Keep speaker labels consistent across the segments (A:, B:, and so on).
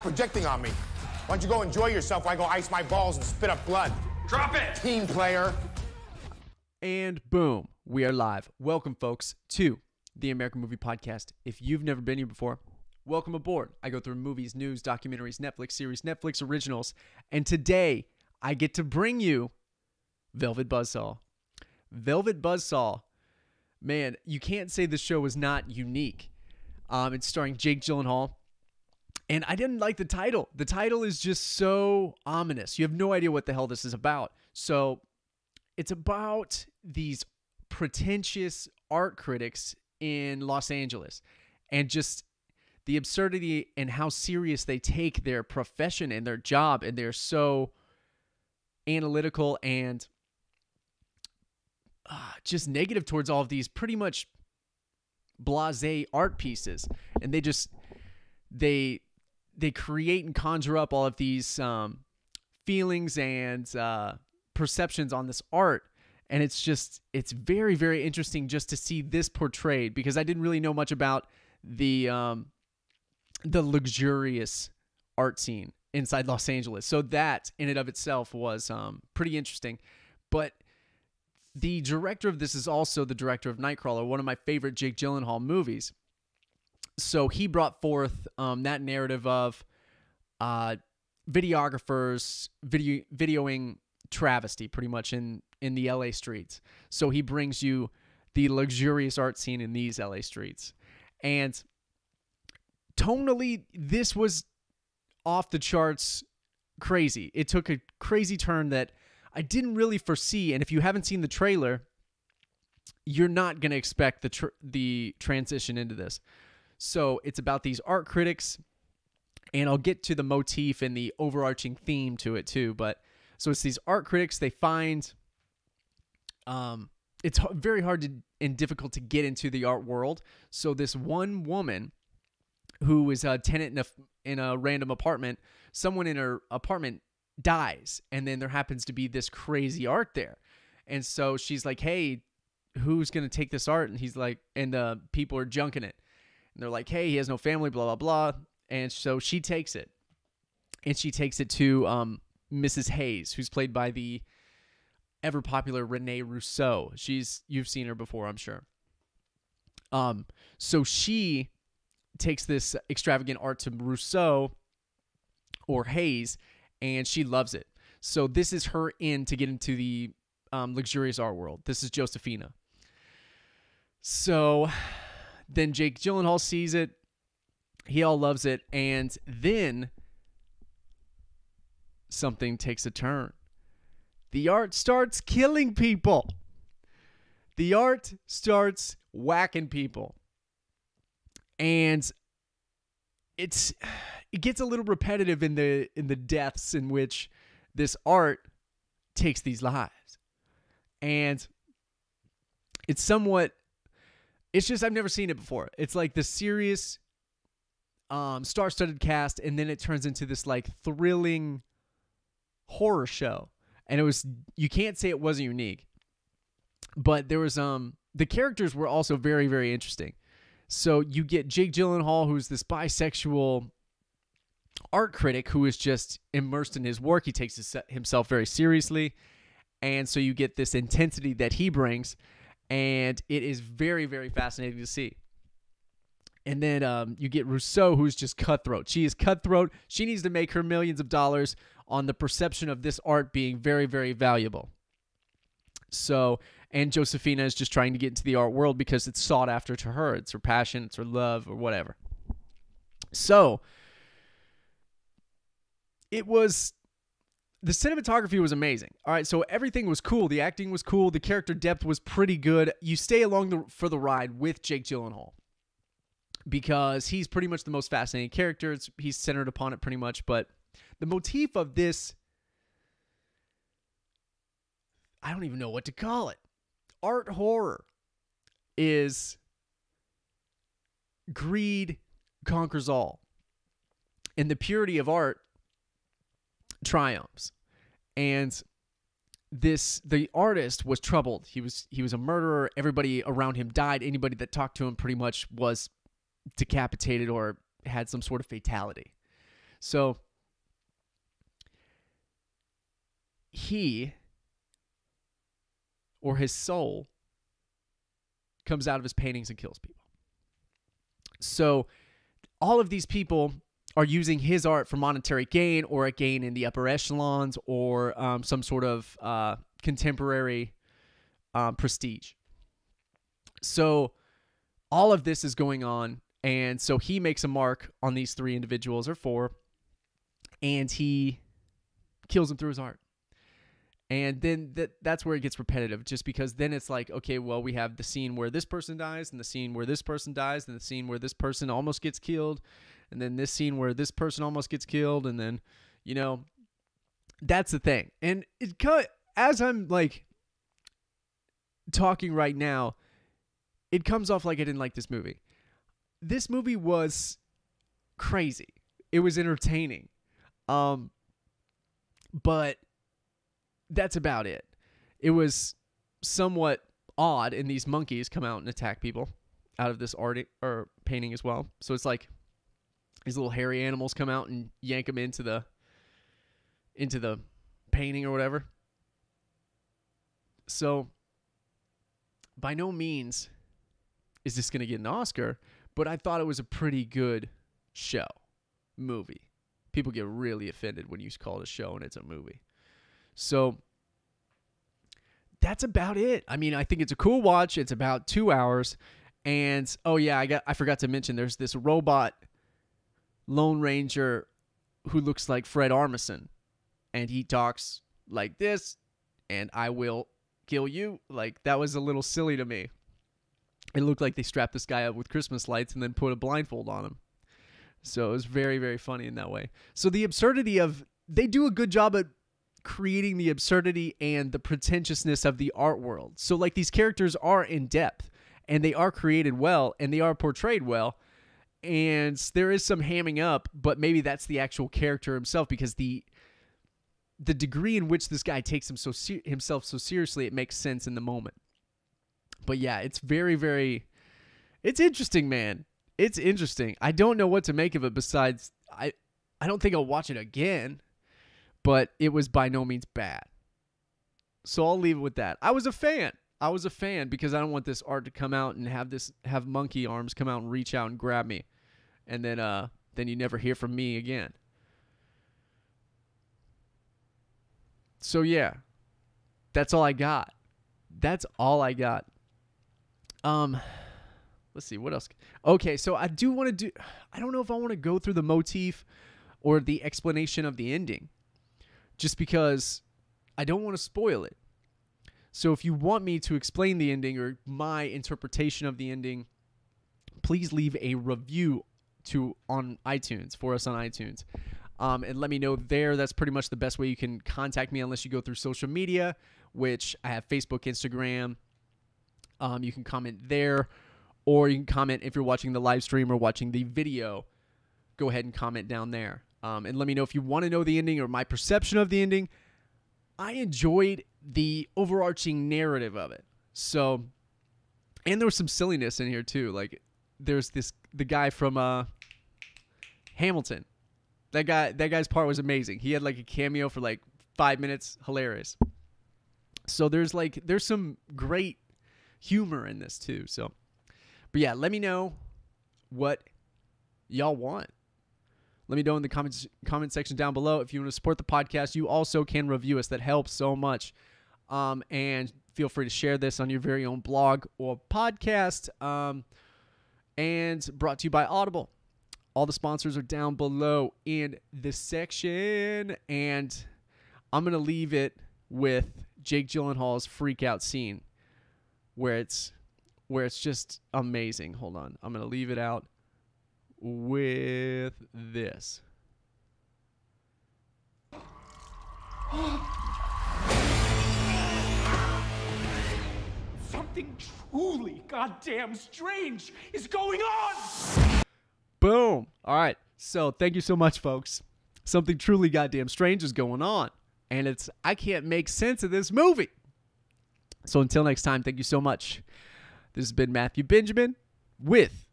A: projecting on me. Why don't you go enjoy yourself while I go ice my balls and spit up blood?
B: Drop it!
A: Team player.
C: And boom, we are live. Welcome, folks, to the American Movie Podcast. If you've never been here before, welcome aboard. I go through movies, news, documentaries, Netflix series, Netflix originals, and today I get to bring you Velvet Buzzsaw. Velvet Buzzsaw, man, you can't say the show is not unique. It's starring Jake Gyllenhaal. And I didn't like the title. The title is just so ominous. You have no idea what the hell this is about. So it's about these pretentious art critics in Los Angeles and just the absurdity and how serious they take their profession and their job. And they're so analytical and just negative towards all of these pretty much blasé art pieces. And they create and conjure up all of these feelings and perceptions on this art. And it's very, very interesting just to see this portrayed, because I didn't really know much about the luxurious art scene inside Los Angeles. So that in and of itself was pretty interesting. But the director of this is also the director of Nightcrawler, one of my favorite Jake Gyllenhaal movies. So he brought forth that narrative of videographers videoing travesty pretty much in the LA streets. So he brings you the luxurious art scene in these LA streets. And tonally, this was off the charts crazy. It took a crazy turn that I didn't really foresee. And if you haven't seen the trailer, you're not going to expect the transition into this. So it's about these art critics, and I'll get to the motif and the overarching theme to it too. But so it's these art critics. They find it's very hard and difficult to get into the art world. So this one woman who is a tenant in a random apartment, someone in her apartment dies, and then there happens to be this crazy art there. And so she's like, "Hey, who's going to take this art?" And he's like, and the people are junking it. And they're like, "Hey, he has no family, blah, blah, blah." And so she takes it. And she takes it to Mrs. Hayes, who's played by the ever-popular Renee Rousseau. You've seen her before, I'm sure. So she takes this extravagant art to Rousseau, or Hayes, and she loves it. So this is her in to get into the luxurious art world. This is Josephina. So then Jake Gyllenhaal sees it. He all loves it. And then something takes a turn. The art starts killing people. The art starts whacking people. And it gets a little repetitive in the depths in which this art takes these lives. And it's just, I've never seen it before. It's like the serious star-studded cast, and then it turns into this like thrilling horror show. And you can't say it wasn't unique. But there was the characters were also very, very interesting. So you get Jake Gyllenhaal, who's this bisexual art critic who is just immersed in his work. He takes himself very seriously. And so you get this intensity that he brings. And it is very, very fascinating to see. And then you get Rousseau, who's just cutthroat. She is cutthroat. She needs to make her millions of dollars on the perception of this art being very, very valuable. So, and Josephina is just trying to get into the art world because it's sought after to her. It's her passion, it's her love, or whatever. So, the cinematography was amazing. All right, so everything was cool. The acting was cool. The character depth was pretty good. You stay along for the ride with Jake Gyllenhaal because he's pretty much the most fascinating character. He's centered upon it pretty much. But the motif of this, I don't even know what to call it. Art horror is greed conquers all. And the purity of art triumphs. And the artist was troubled. He was a murderer. Everybody around him died. Anybody that talked to him pretty much was decapitated or had some sort of fatality. So he, or his soul, comes out of his paintings and kills people. So all of these people are using his art for monetary gain, or a gain in the upper echelons, or some sort of contemporary prestige. So all of this is going on, and so he makes a mark on these 3 individuals, or 4, and he kills them through his art. And then that's where it gets repetitive, just because then it's like, okay, well, we have the scene where this person dies, and the scene where this person dies, and the scene where this person almost gets killed, and then this scene where this person almost gets killed, and then, you know, that's the thing. And as I'm like talking right now, it comes off like I didn't like this movie. This movie was crazy. It was entertaining. But that's about it. It was somewhat odd, and these monkeys come out and attack people out of this art or painting as well. So it's like these little hairy animals come out and yank them into the painting or whatever. So by no means is this going to get an Oscar, but I thought it was a pretty good movie. People get really offended when you call it a show and it's a movie. So that's about it. I mean, I think it's a cool watch. It's about 2 hours. And oh yeah, I forgot to mention there's this robot Lone Ranger who looks like Fred Armisen, and he talks like this, and I will kill you. Like, that was a little silly to me. It looked like they strapped this guy up with Christmas lights and then put a blindfold on him. So it was very, very funny in that way. So the absurdity they do a good job at creating the absurdity and the pretentiousness of the art world. So like, these characters are in depth, and they are created well, and they are portrayed well. And there is some hamming up, but maybe that's the actual character himself, because the degree in which this guy takes himself so seriously, it makes sense in the moment. But yeah, it's very, very, it's interesting, man. It's interesting. I don't know what to make of it, besides I don't think I'll watch it again, but it was by no means bad. So I'll leave it with that. I was a fan because I don't want this art to come out and have monkey arms come out and reach out and grab me, and then you never hear from me again. So yeah, that's all I got. Let's see, what else? Okay, so I don't know if I want to go through the motif or the explanation of the ending, just because I don't want to spoil it. So if you want me to explain the ending or my interpretation of the ending, please leave a review on iTunes, for us on iTunes. And let me know there. That's pretty much the best way you can contact me, unless you go through social media, which I have Facebook, Instagram. You can comment there, or you can comment if you're watching the live stream or watching the video. Go ahead and comment down there. And let me know if you want to know the ending or my perception of the ending. I enjoyed the overarching narrative of it. So, and there was some silliness in here too. Like, there's the guy from Hamilton. That guy's part was amazing. He had like a cameo for like 5 minutes. Hilarious. So there's some great humor in this too. So, but yeah, let me know what y'all want. Let me know in the comment section down below. If you want to support the podcast, you also can review us. That helps so much. And feel free to share this on your very own blog or podcast. And brought to you by Audible. All the sponsors are down below in the section. And I'm going to leave it with Jake Gyllenhaal's freak out scene, where it's just amazing. Hold on. I'm going to leave it out with this.
B: Something truly goddamn strange is going on!
C: Boom. All right. So thank you so much, folks. Something truly goddamn strange is going on. And I can't make sense of this movie. So until next time, thank you so much. This has been Matthew Benjamin with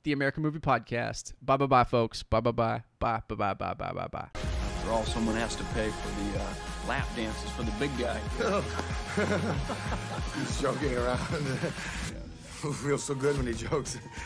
C: the American Movie Podcast. Bye, folks. Bye. Bye.
D: After all, someone has to pay for the lap dances for the big guy.
A: He's joking around. Feels so good when he jokes.